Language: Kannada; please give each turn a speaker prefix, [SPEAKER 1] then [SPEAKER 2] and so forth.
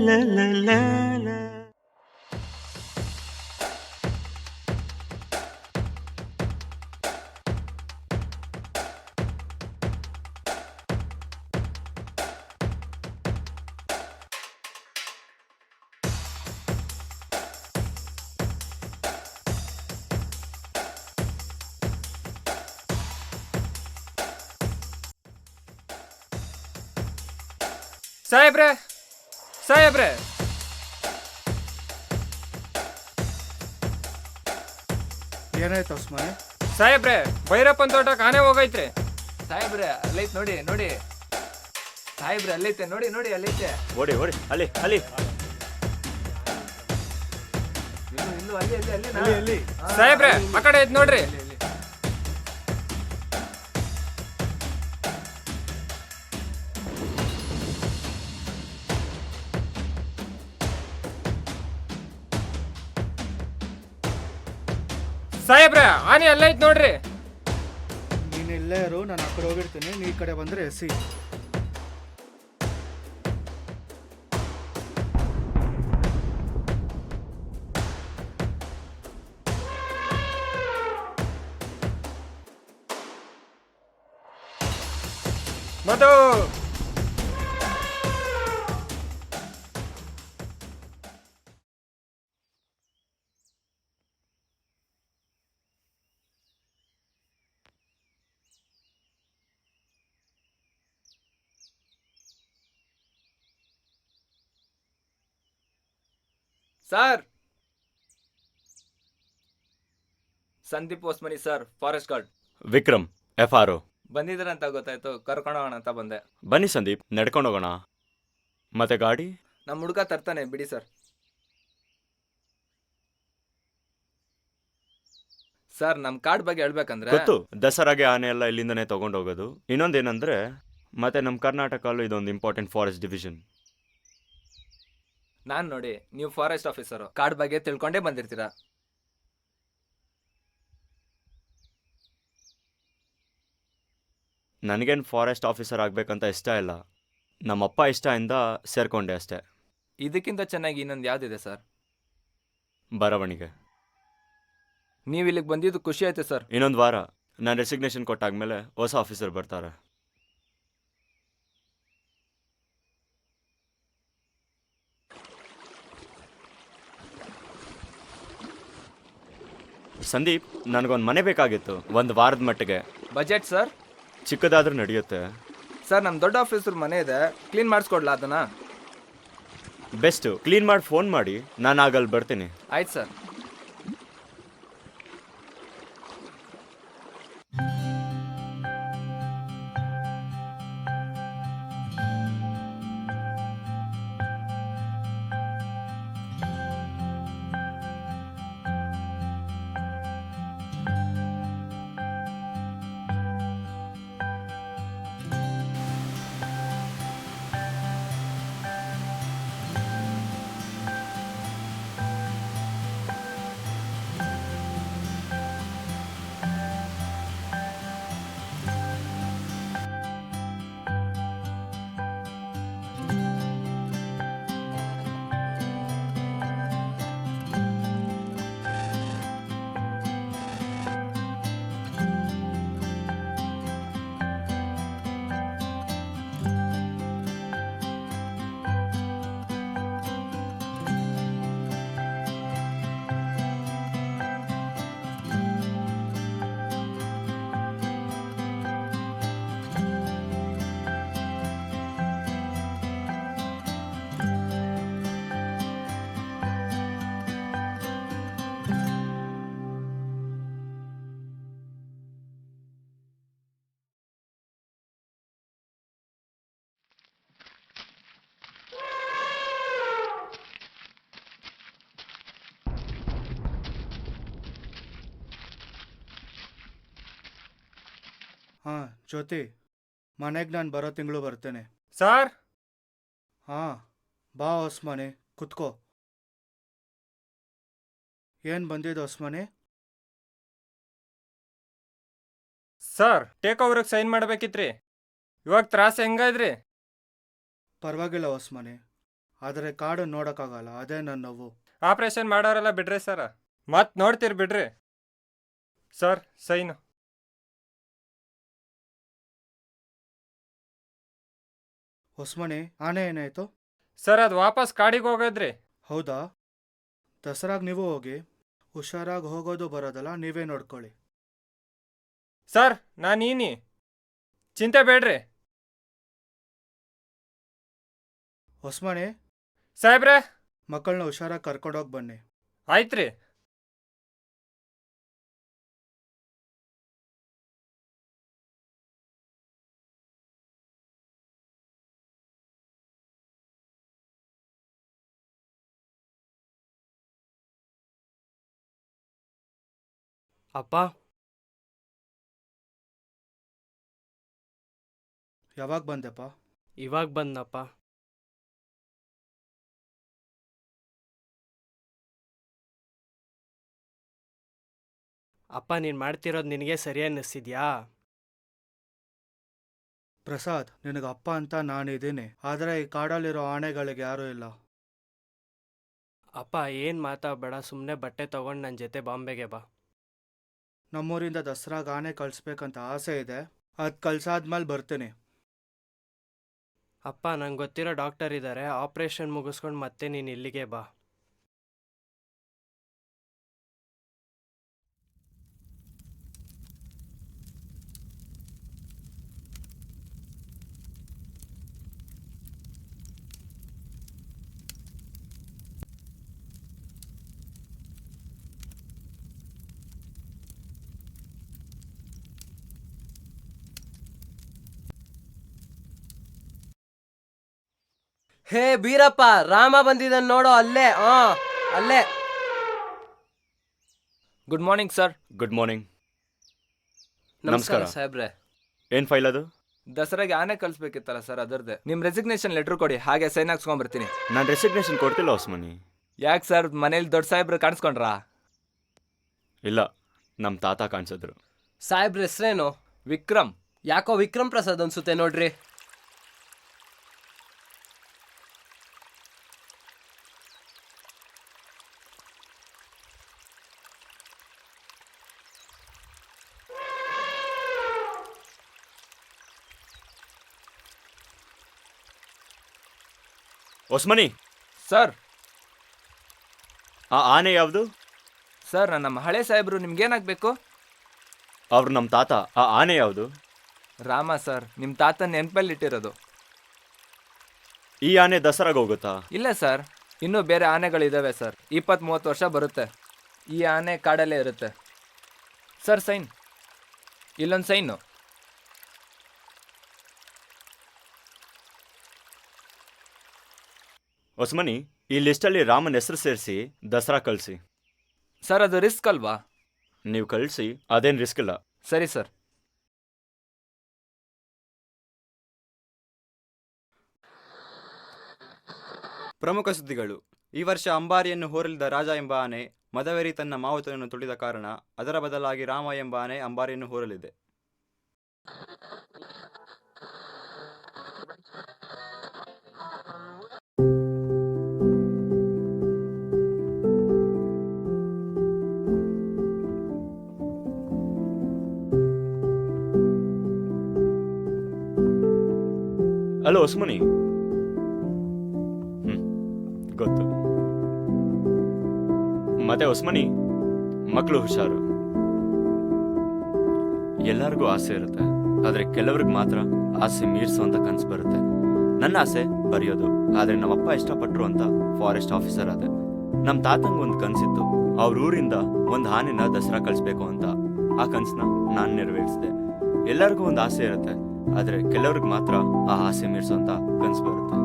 [SPEAKER 1] la la la la.
[SPEAKER 2] ಸಾಹೇಬ್ರೆ ಸಾಹೇಬ್ರೆ
[SPEAKER 3] ಏನಾಯ್ತು ಉಸ್ಮಾನೆ?
[SPEAKER 2] ಸಾಹೇಬ್ರೆ ಭೈರಪ್ಪನ್ ತೋಟಕ್ಕೆ ಆನೆ ಹೋಗೈತ್ರಿ.
[SPEAKER 4] ಸಾಹೇಬ್ರೆ ಅಲ್ಲೈತೆ ನೋಡಿ ನೋಡಿ ಸಾಹೇಬ್ರೆ ಅಲ್ಲೈತೆ ನೋಡಿ ನೋಡಿ ಅಲ್ಲೈತೆ
[SPEAKER 5] ಓಡಿ ಓಡಿ ಅಲ್ಲಿ ಅಲ್ಲಿ
[SPEAKER 4] ಇನ್ನು ಅಲ್ಲಿ ಅಲ್ಲಿ ಅಲ್ಲಿ
[SPEAKER 3] ಅಲ್ಲಿ ಅಲ್ಲಿ
[SPEAKER 2] ಸಾಹೇಬ್ರೆ ಆ ಕಡೆ ಐತ್ ನೋಡ್ರಿ. ಸಾಹೇಬ್ರೆ ಆನೆ ಅಲ್ಲೈತ್ ನೋಡ್ರಿ.
[SPEAKER 3] ನೀನು ಇಲ್ಲೇ ಇರು, ನಾನು ಆ ಕಡೆ ಹೋಗಿರ್ತೀನಿ, ನೀ ಈ ಕಡೆ ಬಂದರೆ AC.
[SPEAKER 2] Madhu
[SPEAKER 4] sir Sandeep Osmani sir, forest guard
[SPEAKER 5] Vikram FRO.
[SPEAKER 4] ಬಂದಿದ್ದಾರಂತ ಗೊತ್ತಾಯ್ತು, ಕರ್ಕೊಂಡೋಗೋಣ ಅಂತ ಬಂದೆ.
[SPEAKER 5] ಬನ್ನಿ ಸಂದೀಪ್, ನಡ್ಕೊಂಡು ಹೋಗೋಣ. ಮತ್ತೆ ಗಾಡಿ?
[SPEAKER 4] ನಮ್ಮ ಹುಡುಗ ತರ್ತಾನೆ ಬಿಡಿ ಸರ್. ಸರ್ ನಮ್ಮ ಕಾರ್ಡ್ ಬಗ್ಗೆ ಹೇಳ್ಬೇಕಂದ್ರೆ
[SPEAKER 5] ಗೊತ್ತು, ದಸರಾಗೆ ಆನೆ ಎಲ್ಲ ಇಲ್ಲಿಂದನೇ ತಗೊಂಡು ಹೋಗೋದು. ಇನ್ನೊಂದೇನಂದ್ರೆ ಮತ್ತೆ ನಮ್ಮ ಕರ್ನಾಟಕಲ್ಲೂ ಇದೊಂದು ಇಂಪಾರ್ಟೆಂಟ್ ಫಾರೆಸ್ಟ್ ಡಿವಿಷನ್.
[SPEAKER 4] ನಾನು ನೋಡಿ ನೀವು ಫಾರೆಸ್ಟ್ ಆಫೀಸರು, ಕಾರ್ಡ್ ಬಗ್ಗೆ ತಿಳ್ಕೊಂಡೇ ಬಂದಿರ್ತೀರಾ.
[SPEAKER 5] ನನಗೇನು ಫಾರೆಸ್ಟ್ ಆಫೀಸರ್ ಆಗಬೇಕಂತ ಇಷ್ಟ ಇಲ್ಲ, ನಮ್ಮಪ್ಪ ಇಷ್ಟದಿಂದ ಸೇರ್ಕೊಂಡೆ ಅಷ್ಟೇ.
[SPEAKER 4] ಇದಕ್ಕಿಂತ ಚೆನ್ನಾಗಿ ಇನ್ನೊಂದು ಯಾವ್ದಿದೆ ಸರ್?
[SPEAKER 5] ಬರವಣಿಗೆ.
[SPEAKER 4] ನೀವು ಇಲ್ಲಿಗೆ ಬಂದಿದ್ದು ಖುಷಿ ಆಯ್ತು ಸರ್.
[SPEAKER 5] ಇನ್ನೊಂದು ವಾರ ನಾನು ರೆಸಿಗ್ನೇಷನ್ ಕೊಟ್ಟಾದ್ಮೇಲೆ ಹೊಸ ಆಫೀಸರ್ ಬರ್ತಾರೆ. ಸಂದೀಪ್, ನನಗೊಂದು ಮನೆ ಬೇಕಾಗಿತ್ತು, ಒಂದು ವಾರದ ಮಟ್ಟಿಗೆ.
[SPEAKER 4] Budget sir?
[SPEAKER 5] ಚಿಕ್ಕದಾದ್ರೂ ನಡೆಯುತ್ತೆ.
[SPEAKER 4] ಸರ್ ನಮ್ಮ ದೊಡ್ಡ ಆಫೀಸರ್ ಮನೆ ಇದೆ, ಕ್ಲೀನ್ ಮಾಡಿಸ್ಕೊಡ್ಲಾ ಅದನ್ನ?
[SPEAKER 5] ಬೆಸ್ಟು, ಕ್ಲೀನ್ ಮಾಡಿ ಫೋನ್ ಮಾಡಿ, ನಾನು ಆಗಲ್ಲಿ ಬರ್ತೀನಿ.
[SPEAKER 4] ಆಯ್ತು ಸರ್.
[SPEAKER 3] ಹಾಂ ಜ್ಯೋತಿ, ಮನೆಗೆ ನಾನು ಬರೋ ತಿಂಗಳು ಬರ್ತೇನೆ.
[SPEAKER 2] ಸರ್
[SPEAKER 3] ಹಾಂ ಬಾ ಉಸ್ಮಾನೆ, ಕುತ್ಕೋ. ಏನು ಬಂದಿದ್ದು ಉಸ್ಮಾನೆ?
[SPEAKER 2] ಸರ್ ಟೇಕ್ ಓವರ್ಗೆ ಸೈನ್ ಮಾಡ್ಬೇಕಿತ್ರಿ. ಇವಾಗ ತ್ರಾಸ ಹೆಂಗೈದ್ರಿ?
[SPEAKER 3] ಪರವಾಗಿಲ್ಲ ಉಸ್ಮಾನೆ, ಆದರೆ ಕಾಡು ನೋಡೋಕ್ಕಾಗಲ್ಲ, ಅದೇ ನನ್ನ ನೋವು.
[SPEAKER 2] ಆಪರೇಷನ್ ಮಾಡೋರೆಲ್ಲ ಬಿಡ್ರಿ ಸರ್. ಮತ್ ನೋಡ್ತೀರಿ ಬಿಡ್ರಿ. Sir sign.
[SPEAKER 3] ಹೊಸ್ಮಣಿ, ಆನೆ ಏನಾಯ್ತು?
[SPEAKER 2] ಸರ್ ಅದು ವಾಪಸ್ ಕಾಡಿಗೆ ಹೋಗೋದ್ರಿ.
[SPEAKER 3] ಹೌದಾ? ದಸರಾಗ ನೀವು ಹೋಗಿ ಹುಷಾರಾಗಿ ಹೋಗೋದು ಬರೋದಲ್ಲ, ನೀವೇ ನೋಡ್ಕೊಳ್ಳಿ.
[SPEAKER 2] ಸರ್ ನಾನೀನಿ, ಚಿಂತೆ ಬೇಡ್ರಿ.
[SPEAKER 3] ಹೊಸ್ಮಣಿ,
[SPEAKER 2] ಸಾಹೇಬ್ರೆ.
[SPEAKER 3] ಮಕ್ಕಳನ್ನ ಹುಷಾರಾಗಿ ಕರ್ಕೊಂಡೋಗಿ ಬನ್ನಿ.
[SPEAKER 2] ಆಯ್ತ್ರಿ.
[SPEAKER 1] ಅಪ್ಪ,
[SPEAKER 3] ಯಾವಾಗ ಬಂದೆಪ್ಪ?
[SPEAKER 1] ಇವಾಗ ಬಂದಪ್ಪ. ಅಪ್ಪ, ನೀನು ಮಾಡ್ತಿರೋದು ನಿನಗೆ ಸರಿ ಅನ್ನಿಸ್ತಿದ್ಯಾ?
[SPEAKER 3] ಪ್ರಸಾದ್, ನಿನಗೆ ಅಪ್ಪ ಅಂತ ನಾನಿದ್ದೀನಿ, ಆದರೆ ಈ ಕಾಡಲ್ಲಿರೋ ಆನೆಗಳಿಗೆ ಯಾರೂ ಇಲ್ಲ.
[SPEAKER 1] ಅಪ್ಪ, ಏನು ಮಾತಾಡಬೇಡ, ಸುಮ್ಮನೆ ಬಟ್ಟೆ ತೊಗೊಂಡು ನನ್ನ ಜೊತೆ ಬಾಂಬೆಗೆ ಬಾ.
[SPEAKER 3] ನಮ್ಮೂರಿಂದ ದಸರಾಗ ಆನೆ ಕಳಿಸ್ಬೇಕಂತ ಆಸೆ ಇದೆ, ಅದು ಕಳ್ಸಾದ್ಮೇಲೆ ಬರ್ತೀನಿ.
[SPEAKER 1] ಅಪ್ಪ, ನಂಗೆ ಗೊತ್ತಿರೋ ಡಾಕ್ಟರ್ ಇದ್ದಾರೆ, ಆಪ್ರೇಷನ್ ಮುಗಿಸ್ಕೊಂಡು ಮತ್ತೆ ನೀನು ಇಲ್ಲಿಗೆ ಬಾ.
[SPEAKER 6] ಹೇ ಬೀರಪ್ಪ, ರಾಮ ಬಂದಿದ್ದಾನೆ ನೋಡೋ, ಅಲ್ಲೇ. ಅಲ್ಲೇ.
[SPEAKER 4] Good morning sir.
[SPEAKER 5] Good morning.
[SPEAKER 6] ನಮಸ್ಕಾರ
[SPEAKER 5] ನಮಸ್ಕಾರ.
[SPEAKER 6] ಸಾಹೇಬ್ರೆ.
[SPEAKER 5] ಏನು ಫೈಲ್ ಅದು?
[SPEAKER 4] ದಸರಾಗೆ ಆನೆ ಕಳಿಸ್ಬೇಕಿತ್ತಲ್ಲ ಸರ್, ಅದರದ್ದೇ. ನಿಮ್ಮ ರೆಸಿಗ್ನೇಷನ್ ಲೆಟ್ರ್ ಕೊಡಿ, ಹಾಗೆ ಸೈನ್ ಹಾಕ್ಸ್ಕೊಂಡ್ಬರ್ತೀನಿ.
[SPEAKER 5] ನಾನು ರೆಸಿಗ್ನೇಷನ್ ಕೊಡ್ತಿಲ್ಲ ಹೊಸ್ಮನಿ.
[SPEAKER 4] ಯಾಕೆ ಸರ್, ಮನೇಲಿ ದೊಡ್ಡ ಸಾಹೇಬ್ರು ಕಾಣಿಸ್ಕೊಂಡ್ರಾ?
[SPEAKER 5] ಇಲ್ಲ, ನಮ್ಮ ತಾತ ಕಾಣಿಸಿದ್ರು.
[SPEAKER 6] ಸಾಹೇಬ್ರ ಹೆಸ್ರೇನು?
[SPEAKER 4] ವಿಕ್ರಮ್.
[SPEAKER 6] ಯಾಕೋ ವಿಕ್ರಮ್ ಪ್ರಸಾದ್ ಅನ್ಸುತ್ತೆ ನೋಡ್ರಿ.
[SPEAKER 5] ಹೊಸ್ಮನಿ,
[SPEAKER 4] ಸರ್.
[SPEAKER 5] ಆ ಆನೆ ಯಾವುದು?
[SPEAKER 4] ಸರ್, ನಮ್ಮ ಹಳೆ ಸಾಹೇಬ್ರು ನಿಮ್ಗೇನಾಗಬೇಕು?
[SPEAKER 5] ಅವ್ರು ನಮ್ಮ ತಾತ. ಆ ಆನೆ ಯಾವುದು?
[SPEAKER 4] ರಾಮ ಸರ್, ನಿಮ್ಮ ತಾತನ ನೆನಪಲ್ಲಿ ಇಟ್ಟಿರೋದು.
[SPEAKER 5] ಈ ಆನೆ ದಸರಾಗ ಹೋಗುತ್ತಾ?
[SPEAKER 4] ಇಲ್ಲ ಸರ್, ಇನ್ನೂ ಬೇರೆ ಆನೆಗಳಿದ್ದಾವೆ ಸರ್. 20-30 ವರ್ಷ ಬರುತ್ತೆ. ಈ ಆನೆ ಕಾಡಲ್ಲೇ ಇರುತ್ತೆ. Sir sign. ಇಲ್ಲೊಂದು ಸೈನು.
[SPEAKER 5] ಹೊಸ್ಮನಿ, ಈ ಲಿಸ್ಟಲ್ಲಿ ರಾಮನ ಹೆಸರು ಸೇರಿಸಿ ದಸರಾ ಕಳಿಸಿ.
[SPEAKER 4] ಸರ್, ಅದು ರಿಸ್ಕ್ ಅಲ್ವಾ?
[SPEAKER 5] ನೀವು ಕಳಿಸಿ, ಅದೇನು ರಿಸ್ಕ್ ಇಲ್ಲ.
[SPEAKER 4] ಸರಿ ಸರ್.
[SPEAKER 7] ಪ್ರಮುಖ ಸುದ್ದಿಗಳು. ಈ ವರ್ಷ ಅಂಬಾರಿಯನ್ನು ಹೋರಲಿದ ರಾಜ ಎಂಬ ಆನೆ ಮದವೇರಿ ತನ್ನ ಮಾವುತನನ್ನು ತುಳಿದ ಕಾರಣ ಅದರ ಬದಲಾಗಿ ರಾಮ ಎಂಬ ಆನೆ ಅಂಬಾರಿಯನ್ನು ಹೋರಲಿದೆ.
[SPEAKER 5] ಅಲೋ ಹೊಸ್ಮನಿ. ಗೊತ್ತು. ಮತ್ತೆ ಹೊಸ್ಮನಿ, ಮಕ್ಕಳು ಹುಷಾರು. ಎಲ್ಲರಿಗೂ ಆಸೆ ಇರುತ್ತೆ, ಆದರೆ ಕೆಲವ್ರಿಗೆ ಮಾತ್ರ ಆಸೆ ಮೀರಿಸುವಂತ ಕನಸು ಬರುತ್ತೆ. ನನ್ನ ಆಸೆ ಬರೆಯೋದು, ಆದರೆ ನಮ್ಮಪ್ಪ ಇಷ್ಟಪಟ್ರು ಅಂತ ಫಾರೆಸ್ಟ್ ಆಫೀಸರ್ ಆದೆ. ನಮ್ಮ ತಾತಂಗೆ ಒಂದು ಕನಸಿತ್ತು, ಅವ್ರ ಊರಿಂದ ಒಂದು ಆನೆನ ದಸರಾ ಕಳಿಸ್ಬೇಕು ಅಂತ. ಆ ಕನಸನ್ನ ನಾನು ನೆರವೇರಿಸಿದೆ. ಎಲ್ಲರಿಗೂ ಒಂದು ಆಸೆ ಇರುತ್ತೆ, ಆದರೆ ಕೆಲವ್ರಿಗೆ ಮಾತ್ರ ಆ ಆಸೆ ಮೀರಿಸುವಂತ ಕನಸು ಬರುತ್ತೆ.